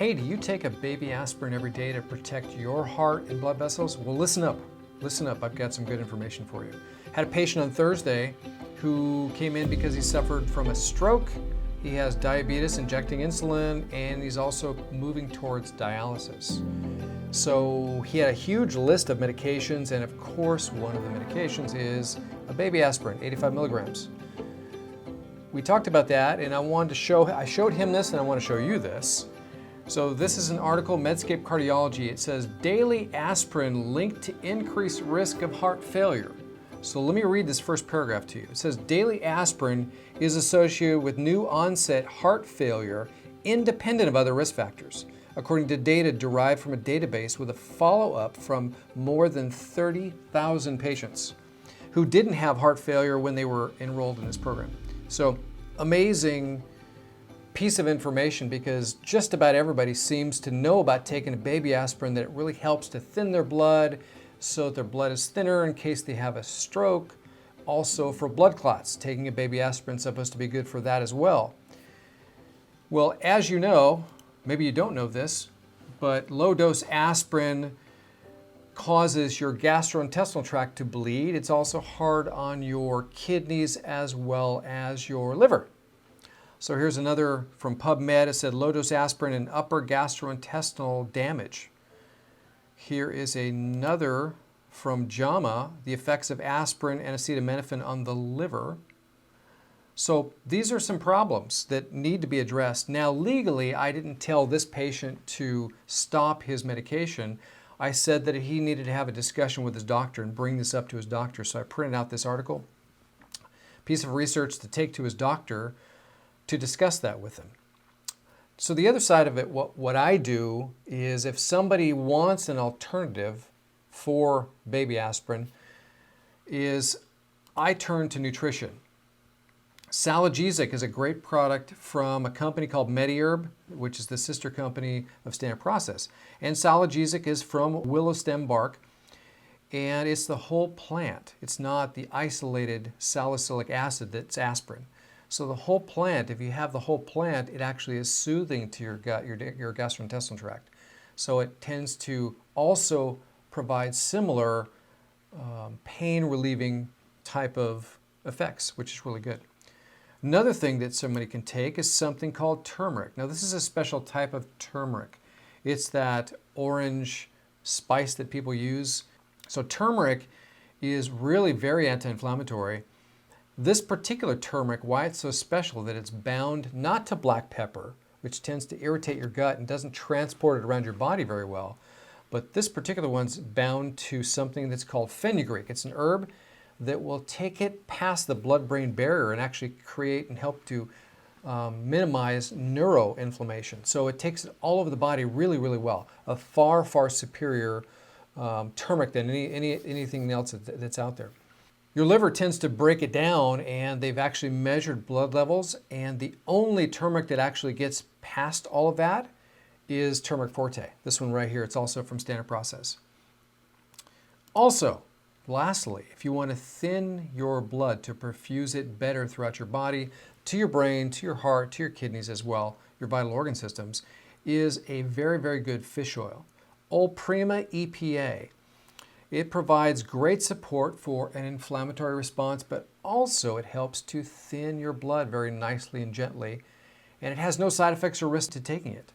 Hey, do you take a baby aspirin every day to protect your heart and blood vessels? Well, listen up. Listen up. I've got some good information for you. Had a patient on Thursday who came in because he suffered from a stroke. He has diabetes, injecting insulin, and he's also moving towards dialysis. So he had a huge list of medications, and of course, one of the medications is a baby aspirin, 85 milligrams. We talked about that, and I showed him this, and I want to show you this. So this is an article, Medscape Cardiology. It says, daily aspirin linked to increased risk of heart failure. So let me read this first paragraph to you. It says, daily aspirin is associated with new onset heart failure independent of other risk factors, according to data derived from a database with a follow-up from more than 30,000 patients who didn't have heart failure when they were enrolled in this program. So amazing piece of information, because just about everybody seems to know about taking a baby aspirin, that it really helps to thin their blood so that their blood is thinner in case they have a stroke. Also for blood clots, taking a baby aspirin is supposed to be good for that as well. Well, as you know, maybe you don't know this, but low-dose aspirin causes your gastrointestinal tract to bleed. It's also hard on your kidneys as well as your liver. So here's another from PubMed. It said low-dose aspirin and upper gastrointestinal damage. Here is another from JAMA, the effects of aspirin and acetaminophen on the liver. So these are some problems that need to be addressed. Now, legally, I didn't tell this patient to stop his medication. I said that he needed to have a discussion with his doctor and bring this up to his doctor. So I printed out this article, piece of research to take to his doctor to discuss that with him. So the other side of it, what I do is, if somebody wants an alternative for baby aspirin, is I turn to nutrition. Salagesic is a great product from a company called MediHerb, which is the sister company of Standard Process. And Salagesic is from willow stem bark, and it's the whole plant. It's not the isolated salicylic acid that's aspirin. So the whole plant, if you have the whole plant, it actually is soothing to your gut, your gastrointestinal tract. So it tends to also provide similar pain-relieving type of effects, which is really good. Another thing that somebody can take is something called turmeric. Now, this is a special type of turmeric. It's that orange spice that people use. So turmeric is really very anti-inflammatory. This particular turmeric, why it's so special, that it's bound not to black pepper, which tends to irritate your gut and doesn't transport it around your body very well, but this particular one's bound to something that's called fenugreek. It's an herb that will take it past the blood-brain barrier and actually create and help to minimize neuroinflammation. So it takes it all over the body really, really well. A far, far superior turmeric than anything else that's out there. Your liver tends to break it down, and they've actually measured blood levels, and the only turmeric that actually gets past all of that is Turmeric Forte. This one right here, it's also from Standard Process. Also, lastly, if you want to thin your blood to perfuse it better throughout your body, to your brain, to your heart, to your kidneys as well, your vital organ systems, is a very, very good fish oil, Prima EPA. It provides great support for an inflammatory response, but also it helps to thin your blood very nicely and gently, and it has no side effects or risk to taking it.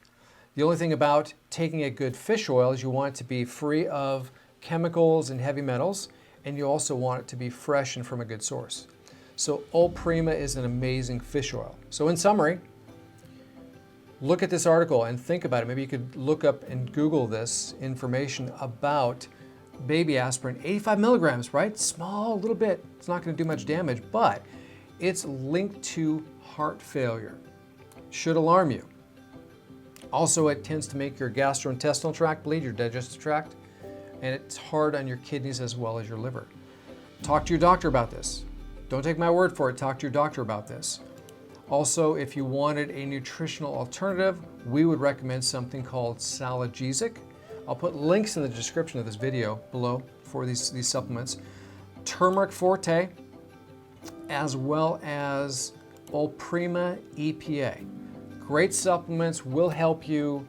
The only thing about taking a good fish oil is you want it to be free of chemicals and heavy metals, and you also want it to be fresh and from a good source. So Prima is an amazing fish oil. So in summary, look at this article and think about it. Maybe you could look up and Google this information about baby aspirin, 85 milligrams, right? Small, little bit. It's not going to do much damage, but it's linked to heart failure. Should alarm you. Also, it tends to make your gastrointestinal tract bleed, your digestive tract, and it's hard on your kidneys as well as your liver. Talk to your doctor about this. Don't take my word for it. Talk to your doctor about this. Also, if you wanted a nutritional alternative, we would recommend something called Salagesic. I'll put links in the description of this video below for these supplements. Turmeric Forte, as well as Prima EPA. Great supplements will help you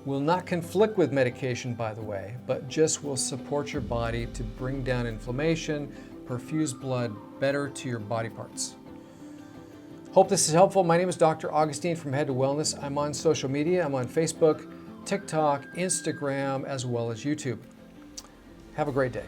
Will not conflict with medication, by the way, but just will support your body to bring down inflammation, perfuse blood better to your body parts. Hope this is helpful. My name is Dr. Augustine from Head to Wellness. I'm on social media. I'm on Facebook, TikTok, Instagram, as well as YouTube. Have a great day.